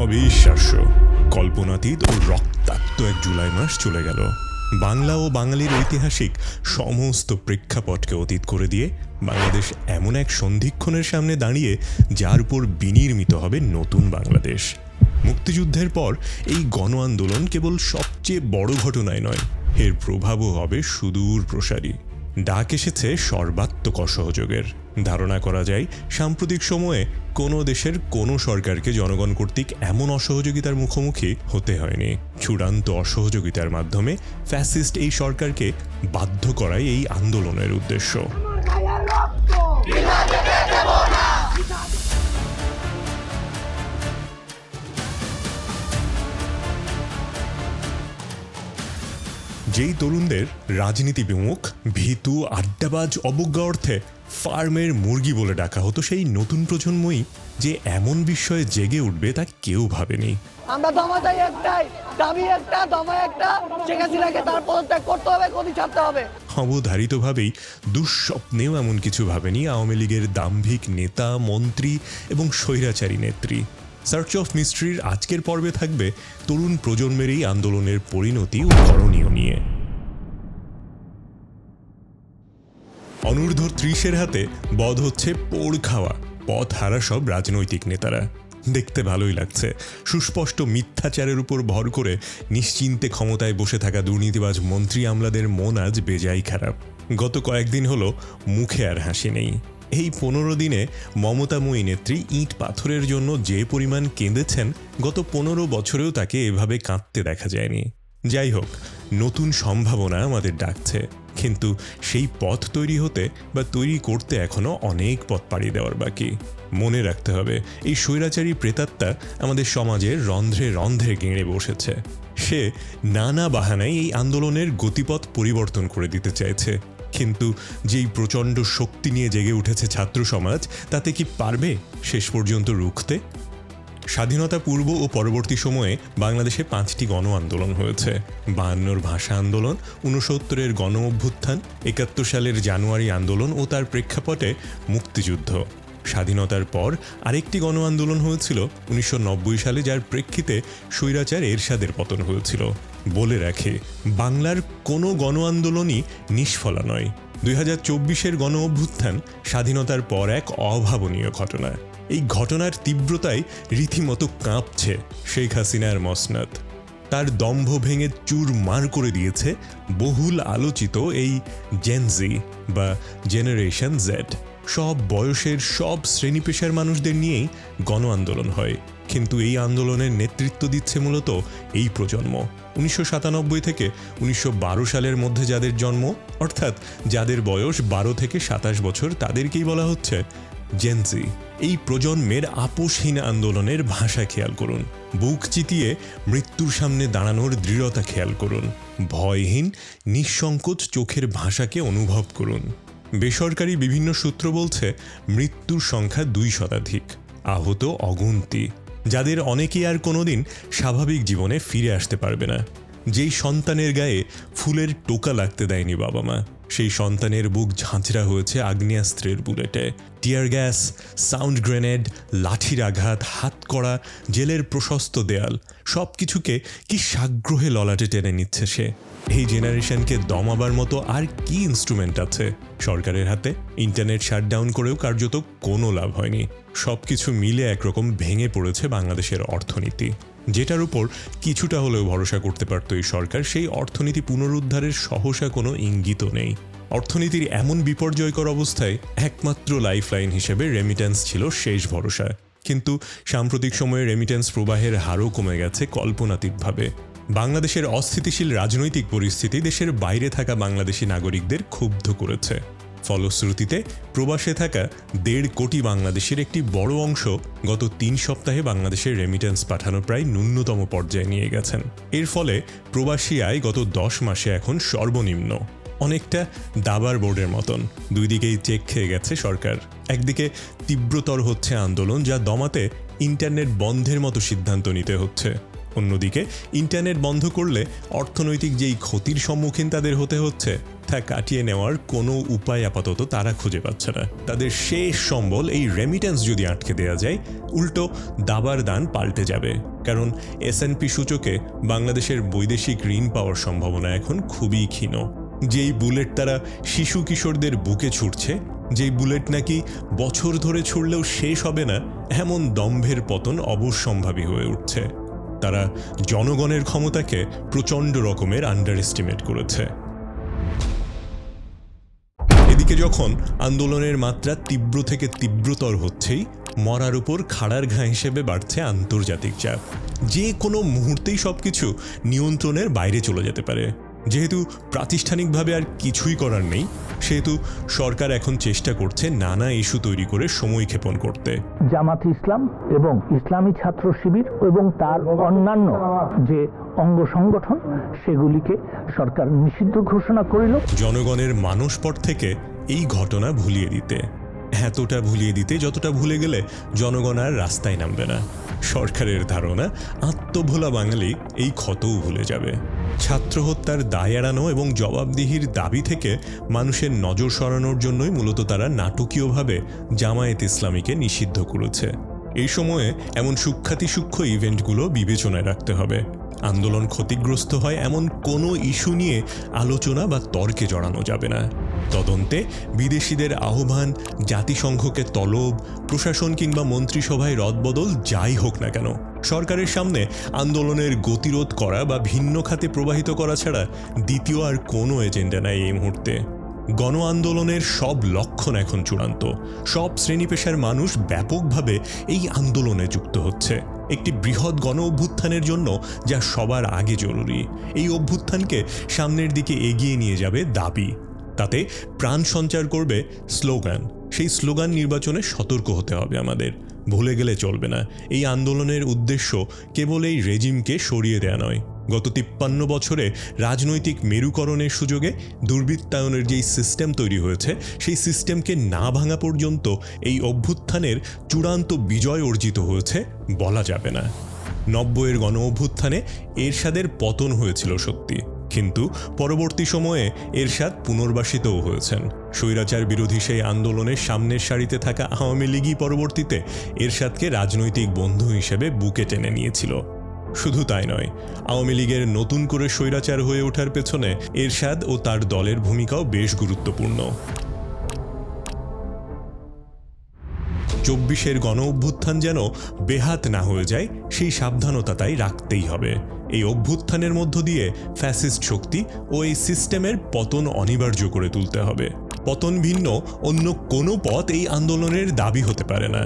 অবিশ্বাস্য, কল্পনাতীত ও রক্তাক্ত এক জুলাই মাস চলে গেল। বাংলা ও বাঙালির ঐতিহাসিক সমস্ত প্রেক্ষাপটকে অতীত করে দিয়ে বাংলাদেশ এমন এক সন্ধিক্ষণের সামনে দাঁড়িয়ে যার উপর বিনির্মিত হবে নতুন বাংলাদেশ। মুক্তিযুদ্ধের পর এই গণ আন্দোলন কেবল সবচেয়ে বড় ঘটনায় নয়, এর প্রভাবও হবে সুদূর প্রসারী। ডাক এসেছে সর্বাত্মক অসহযোগের। ধারণা করা যায় সাম্প্রতিক সময়ে কোনো দেশের কোনো সরকারকে জনগণ কর্তৃক এমন অসহযোগিতার মুখোমুখি হতে হয়নি। চূড়ান্ত অসহযোগিতার মাধ্যমে ফ্যাসিস্ট এই সরকারকে বাধ্য করাই এই আন্দোলনের উদ্দেশ্য। যেই তরুণদের রাজনীতি বিমুখ, ভীতু, আড্ডাবাজ, অবজ্ঞা অর্থে ফার্মের মুরগি বলে ডাকা হতো, সেই নতুন প্রজন্মই যে এমন বিষয়ে জেগে উঠবে তা কেউ ভাবেনি। আমরা দমা চাই একটাই, দাবি একটা, দমা একটা, শেখ হাসিনাকে তার পদত্যাগ করতে হবে, গদি ছাড়তে হবে। অবধারিতভাবেই দুঃস্বপ্নেও এমন কিছু ভাবেনি আওয়ামী লীগের দাম্ভিক নেতা, মন্ত্রী এবং স্বৈরাচারী নেত্রী। সার্চ অফ মিস্ট্রির আজকের পর্বে থাকবে তরুণ প্রজন্মের এই আন্দোলনের পরিণতি ও করণীয় নিয়ে। অনূর্ধ্ব 30-এর হাতে বধ হচ্ছে পোড় খাওয়া পথ হারা সব রাজনৈতিক নেতারা। দেখতে ভালোই লাগছে, সুস্পষ্ট মিথ্যাচারের উপর ভর করে নিশ্চিন্তে ক্ষমতায় বসে থাকা দুর্নীতিবাজ মন্ত্রী আমলাদের মন আজ বেজায় খারাপ। গত কয়েকদিন হলো মুখে আর হাসি নেই। এই 15 দিনে মমতাময়ী নেত্রী ইট পাথরের জন্য যে পরিমাণ কেঁদেছেন, গত 15 বছরেও তাকে এভাবে কাঁদতে দেখা যায়নি। যাই হোক, নতুন সম্ভাবনা আমাদের ডাকছে, কিন্তু সেই পথ তৈরি হতে বা তৈরি করতে এখনো অনেক পথ পাড়ি দেওয়ার বাকি। মনে রাখতে হবে, এই স্বৈরাচারী প্রেতাত্মা আমাদের সমাজের রন্ধ্রে রন্ধ্রে গেঁড়ে বসেছে। সে নানা বাহানায় এই আন্দোলনের গতিপথ পরিবর্তন করে দিতে চাইছে, কিন্তু যেই প্রচণ্ড শক্তি নিয়ে জেগে উঠেছে ছাত্র সমাজ, তাতে কি পারবে শেষ পর্যন্ত রুখতে? স্বাধীনতা পূর্ব ও পরবর্তী সময়ে বাংলাদেশে 5টি গণ আন্দোলন হয়েছে। 52-র ভাষা আন্দোলন, 69-এর গণ অভ্যুত্থান, 71 সালের জানুয়ারি আন্দোলন ও তার প্রেক্ষাপটে মুক্তিযুদ্ধ। স্বাধীনতার পর আরেকটি গণ আন্দোলন হয়েছিল 1990 সালে, যার প্রেক্ষিতে স্বৈরাচার এরশাদের পতন হয়েছিল। বলে রাখে, বাংলার কোনো গণ আন্দোলনই নিষ্ফলা নয়। 2024-এর গণ অভ্যুত্থান স্বাধীনতার পর এক অভাবনীয় ঘটনা। এই ঘটনার তীব্রতায় রীতিমতো কাঁপছে শেখ হাসিনার মসনদ। তার দম্ভ ভেঙে চুরমার করে দিয়েছে বহুল আলোচিত এই জেনজি বা জেনারেশন জেড। সব বয়সের, সব শ্রেণী পেশার মানুষদের নিয়েই গণ আন্দোলন হয়, কিন্তু এই আন্দোলনের নেতৃত্ব দিচ্ছে মূলত এই প্রজন্ম। 1997 থেকে 1912 সালের মধ্যে যাদের জন্ম, অর্থাৎ যাদের বয়স 12 থেকে 27 বছর, তাদেরকেই বলা হচ্ছে জেনজি। এই প্রজন্মের আপোষহীন আন্দোলনের ভাষা খেয়াল করুন, বুক চিতিয়ে মৃত্যুর সামনে দাঁড়ানোর দৃঢ়তা খেয়াল করুন, ভয়হীন নিঃসংকোচ চোখের ভাষাকে অনুভব করুন। বেসরকারি বিভিন্ন সূত্র বলছে মৃত্যুর সংখ্যা 2 শতাধিক, আহত অগুন্তি, যাদের অনেকেই আর কোনোদিন স্বাভাবিক জীবনে ফিরে আসতে পারবে না। যেই সন্তানের গায়ে ফুলের টোকা লাগতে দেয়নি বাবা মা, সেই সন্তানের বুক ঝাঁঝরা হয়েছে আগ্নেয়াস্ত্রের বুলেটে। টিয়ার গ্যাস, সাউন্ড গ্রেনেড, লাঠির আঘাত, হাতকড়া, জেলের প্রশস্ত দেয়াল, সব কিছুকে কি সাগ্রহে ললাটে টেনে নিচ্ছে সে। এই জেনারেশনকে দমাবার মতো আর কি ইনস্ট্রুমেন্ট আছে সরকারের হাতে? ইন্টারনেট শাটডাউন করেও কার্যত কোনো লাভ হয়নি। সব কিছু মিলে একরকম ভেঙে পড়েছে বাংলাদেশের অর্থনীতি। যেটার উপর কিছুটা হলেও ভরসা করতে পারত এই সরকার, সেই অর্থনীতি পুনরুদ্ধারের সহসা কোনো ইঙ্গিতও নেই। অর্থনীতির এমন বিপর্যয়কর অবস্থায় একমাত্র লাইফলাইন হিসেবে রেমিট্যান্স ছিল শেষ ভরসা, কিন্তু সাম্প্রতিক সময়ে রেমিট্যান্স প্রবাহের হারও কমে গেছে কল্পনাতীতভাবে। বাংলাদেশের অস্থিতিশীল রাজনৈতিক পরিস্থিতি দেশের বাইরে থাকা বাংলাদেশি নাগরিকদের ক্ষুব্ধ করেছে। ফলশ্রুতিতে প্রবাসে থাকা 1.5 কোটি বাংলাদেশের একটি বড় অংশ গত 3 সপ্তাহে বাংলাদেশের রেমিট্যান্স পাঠানো প্রায় ন্যূনতম পর্যায়ে নিয়ে গেছেন। এর ফলে প্রবাসী আয় গত 10 মাসে এখন সর্বনিম্ন, অনেকটা দাবার বোর্ডের মতন। 2 দিকেই চেক খেয়ে গেছে সরকার। একদিকে তীব্রতর হচ্ছে আন্দোলন, যা দমাতে ইন্টারনেট বন্ধের মতো সিদ্ধান্ত নিতে হচ্ছে। অন্যদিকে ইন্টারনেট বন্ধ করলে অর্থনৈতিক যেই ক্ষতির সম্মুখীন তাদের হতে হচ্ছে তা কাটিয়ে নেওয়ার কোনো উপায় আপাতত তারা খুঁজে পাচ্ছে না। তাদের শেষ সম্বল এই রেমিটেন্স যদি আটকে দেওয়া যায়, উল্টো দাবার দান পাল্টে যাবে। কারণ S&P সূচকে বাংলাদেশের বৈদেশিক ঋণ পাওয়ার সম্ভাবনা এখন খুবই ক্ষীণ। যেই বুলেট তারা শিশু কিশোরদের বুকে ছুটছে, যেই বুলেট নাকি বছর ধরে ছুড়লেও শেষ হবে না, এমন দম্ভের পতন অবশ্যম্ভাবী হয়ে উঠছে। তারা জনগণের ক্ষমতাকে প্রচণ্ড রকমের আন্ডার এস্টিমেট করেছে। এদিকে যখন আন্দোলনের মাত্রা তীব্র থেকে তীব্রতর হচ্ছেই মরার উপর খাড়ার ঘা হিসেবে বাড়ছে আন্তর্জাতিক চাপ। যে কোনো মুহূর্তেই সবকিছু নিয়ন্ত্রণের বাইরে চলে যেতে পারে। যেহেতু প্রাতিষ্ঠানিকভাবে আর কিছুই করার নেই, সেহেতু সরকার এখন চেষ্টা করছে নানা ইস্যু তৈরি করে সময় ক্ষেপণ করতে। জামাত ইসলাম এবং ইসলামী ছাত্র শিবির এবং তার অন্যান্য যে অঙ্গ সংগঠন, সেগুলিকে সরকার নিষিদ্ধ ঘোষণা করিল। জনগণের মানসপট থেকে এই ঘটনা ভুলিয়ে দিতে, এতটা ভুলিয়ে দিতে যতটা ভুলে গেলে জনগণ আর রাস্তায় নামবে না। সরকারের ধারণা আত্মভোলা বাঙালি এই ক্ষতও ভুলে যাবে। ছাত্র হত্যার দায় এড়ানো এবং জবাবদিহির দাবি থেকে মানুষের নজর সরানোর জন্যই মূলত তারা নাটকীয়ভাবে জামায়াত ইসলামীকে নিষিদ্ধ করেছে। এই সময়ে এমন সূক্ষ্মাতিসূক্ষ্ম ইভেন্টগুলো বিবেচনায় রাখতে হবে। আন্দোলন ক্ষতিগ্রস্ত হয় এমন কোনো ইস্যু নিয়ে আলোচনা বা তর্কে জড়ানো যাবে না। তদন্তে বিদেশিদের আহ্বান, জাতিসংঘকে তলব, প্রশাসন কিংবা মন্ত্রিসভায় রদবদল যাই হোক না কেন, সরকারের সামনে আন্দোলনের গতিরোধ করা বা ভিন্ন খাতে প্রবাহিত করা ছাড়া দ্বিতীয় আর কোনো এজেন্ডা নাই এই মুহূর্তে। গণ আন্দোলনের সব লক্ষণ এখন চূড়ান্ত। সব শ্রেণী পেশার মানুষ ব্যাপকভাবে এই আন্দোলনে যুক্ত হচ্ছে একটি বৃহৎ গণ অভ্যুত্থানের জন্য, যা সবার আগে জরুরি। এই অভ্যুত্থানকে সামনের দিকে এগিয়ে নিয়ে যাবে দাবি, তাতে প্রাণ সঞ্চার করবে স্লোগান। সেই স্লোগান নির্বাচনে সতর্ক হতে হবে আমাদের। ভুলে গেলে চলবে না, এই আন্দোলনের উদ্দেশ্য কেবল এই রেজিমকে সরিয়ে দেয়া নয়। গত 53 বছরে রাজনৈতিক মেরুকরণের সুযোগে দুর্বৃত্তায়নের যেই সিস্টেম তৈরি হয়েছে, সেই সিস্টেমকে না ভাঙা পর্যন্ত এই অভ্যুত্থানের চূড়ান্ত বিজয় অর্জিত হয়েছে বলা যাবে না। 90-এর গণ অভ্যুত্থানে এরশাদের পতন হয়েছিল সত্যি, কিন্তু পরবর্তী সময়ে এরশাদ পুনর্বাসিতও হয়েছেন। স্বৈরাচার বিরোধী সেই আন্দোলনের সামনের সারিতে থাকা আওয়ামী লীগই পরবর্তীতে এরশাদকে রাজনৈতিক বন্ধু হিসেবে বুকে টেনে নিয়েছিল। শুধু তাই নয়, আওয়ামী লীগের নতুন করে স্বৈরাচার হয়ে ওঠার পেছনে এরশাদ ও তার দলের ভূমিকাও বেশ গুরুত্বপূর্ণ। 24-এর গণ অভ্যুত্থান যেন বেহাত না হয়ে যায়, সেই সাবধানতা তাই রাখতেই হবে। এই অভ্যুত্থানের মধ্য দিয়ে ফ্যাসিস্ট শক্তি ও এই সিস্টেমের পতন অনিবার্য করে তুলতে হবে। পতন ভিন্ন অন্য কোনো পথ এই আন্দোলনের দাবি হতে পারে না।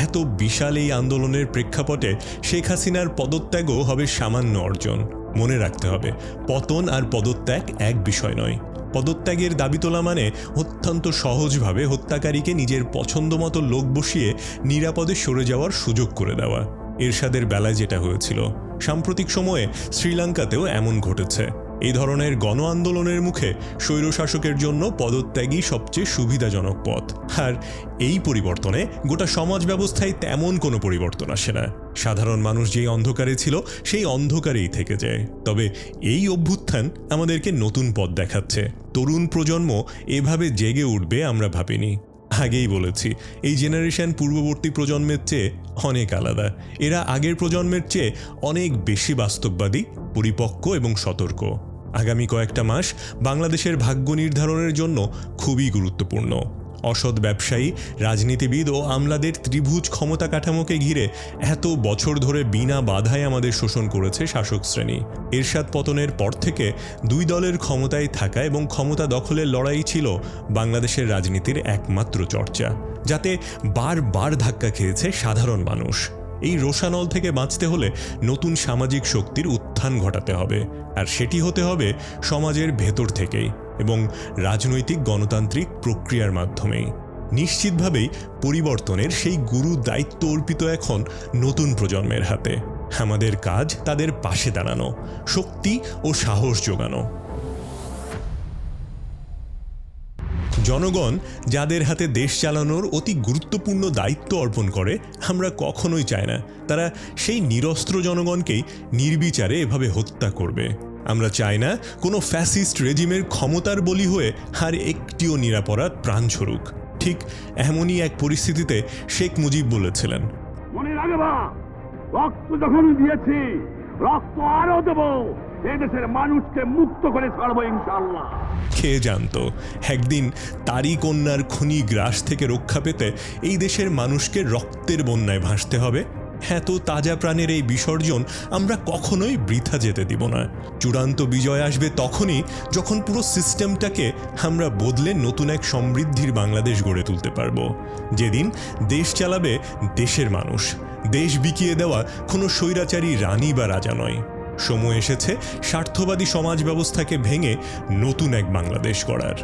এত বিশাল এই আন্দোলনের প্রেক্ষাপটে শেখ হাসিনার পদত্যাগও হবে সামান্য অর্জন। মনে রাখতে হবে, পতন আর পদত্যাগ এক বিষয় নয়। পদত্যাগের দাবি তোলা মানে অত্যন্ত সহজভাবে হত্যাকারীকে নিজের পছন্দ মতো লোক বসিয়ে নিরাপদে সরে যাওয়ার সুযোগ করে দেওয়া। এরশাদের বেলায় যেটা হয়েছিল, সাম্প্রতিক সময়ে শ্রীলঙ্কাতেও এমন ঘটেছে। এই ধরনের গণ আন্দোলনের মুখে স্বৈরশাসকের জন্য পদত্যাগই সবচেয়ে সুবিধাজনক পথ। আর এই পরিবর্তনে গোটা সমাজ ব্যবস্থায় তেমন কোনো পরিবর্তন আসে না। সাধারণ মানুষ যেই অন্ধকারে ছিল, সেই অন্ধকারেই থেকে যায়। তবে এই অভ্যুত্থান আমাদেরকে নতুন পথ দেখাচ্ছে। তরুণ প্রজন্ম এভাবে জেগে উঠবে আমরা ভাবিনি। আগেই বলেছি, এই জেনারেশন পূর্ববর্তী প্রজন্মের চেয়ে অনেক আলাদা। এরা আগের প্রজন্মের চেয়ে অনেক বেশি বাস্তববাদী, পরিপক্ক এবং সতর্ক। আগামী কয়েকটা মাস বাংলাদেশের ভাগ্য নির্ধারণের জন্য খুবই গুরুত্বপূর্ণ। অসৎ ব্যবসায়ী, রাজনীতিবিদ ও আমলাদের ত্রিভুজ ক্ষমতা কাঠামোকে ঘিরে এত বছর ধরে বিনা বাধায় আমাদের শোষণ করেছে শাসক শ্রেণী। এরশাদ পতনের পর থেকে দুই দলের ক্ষমতায় থাকা এবং ক্ষমতা দখলের লড়াই ছিল বাংলাদেশের রাজনীতির একমাত্র চর্চা, যাতে বারবার ধাক্কা খেয়েছে সাধারণ মানুষ। এই রোষানল থেকে বাঁচতে হলে নতুন সামাজিক শক্তির উত্থান ঘটাতে হবে, আর সেটি হতে হবে সমাজের ভেতর থেকেই এবং রাজনৈতিক গণতান্ত্রিক প্রক্রিয়ার মাধ্যমেই। নিশ্চিতভাবেই পরিবর্তনের সেই গুরু দায়িত্ব অর্পিত এখন নতুন প্রজন্মের হাতে। আমাদের কাজ তাদের পাশে দাঁড়ানো, শক্তি ও সাহস যোগানো। জনগণ যাদের হাতে দেশ চালানোর অতি গুরুত্বপূর্ণ দায়িত্ব অর্পণ করে আমরা কখনোই চাই না তারা সেই নিরস্ত্র জনগণকেই নির্বিচারে এভাবে হত্যা করবে। আমরা চাই না কোনো ফ্যাসিস্ট রেজিমের ক্ষমতার বলি হয়ে আর একটিও নিরাপরাধ প্রাণ ছড়ুক। ঠিক এমনই এক পরিস্থিতিতে শেখ মুজিব বলেছিলেন, মনে রাখবা, রক্ত যখন দিয়েছি রক্ত আরো দেবো, এদেশের মানুষকে মুক্ত করে ছাড়বো ইনশাআল্লাহ। কে জানতো একদিন তারই কন্যার খনি গ্রাস থেকে রক্ষা পেতে এই দেশের মানুষকে রক্তের বন্যায় ভাসতে হবে। এত তাজা প্রাণের এই বিসর্জন আমরা কখনোই বৃথা যেতে দিব না। চূড়ান্ত বিজয় আসবে তখনই যখন পুরো সিস্টেমটাকে আমরা বদলে নতুন এক সমৃদ্ধির বাংলাদেশ গড়ে তুলতে পারবো, যেদিন দেশ চালাবে দেশের মানুষ, দেশ বিকিয়ে দেওয়া কোনো স্বৈরাচারী রানী বা রাজা নয়। সময় এসেছে স্বার্থবাদী সমাজ ব্যবস্থাকে ভেঙে নতুন এক বাংলাদেশ গড়ার।